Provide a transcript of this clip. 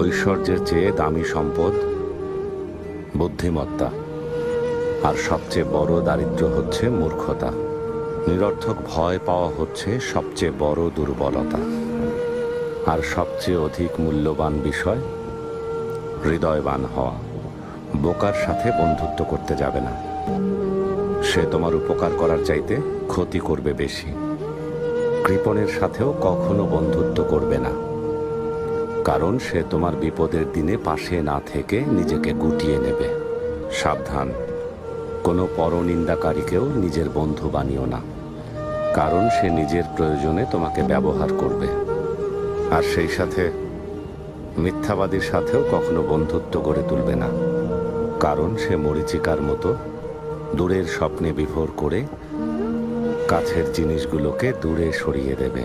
ঐশ্বর্যের চেয়ে দামি সম্পদ বুদ্ধিমত্তা, আর সবচেয়ে বড় দারিদ্র্য হচ্ছে মূর্খতা। নিরর্থক ভয় পাওয়া হচ্ছে সবচেয়ে বড় দুর্বলতা। আর সবচেয়ে অধিক মূল্যবান বিষয় হৃদয়বান হওয়া। বোকার সাথে বন্ধুত্ব করতে যাবে না, সে তোমার উপকার করার চাইতে ক্ষতি করবে বেশি। কৃপণের সাথেও কখনো বন্ধুত্ব করবে না, কারণ সে তোমার বিপদের দিনে পাশে না থেকে নিজেকে গুটিয়ে নেবে। সাবধান, কোনো পরনিন্দাকারীকেও নিজের বন্ধু বানিও না, কারণ সে নিজের প্রয়োজনে তোমাকে ব্যবহার করবে। আর সেই সাথে মিথ্যাবাদীর সাথেও কখনো বন্ধুত্ব গড়ে তুলবে না, কারণ সে মরীচিকার মতো দূরের স্বপ্নে বিভোর করে কাছের জিনিসগুলোকে দূরে সরিয়ে দেবে।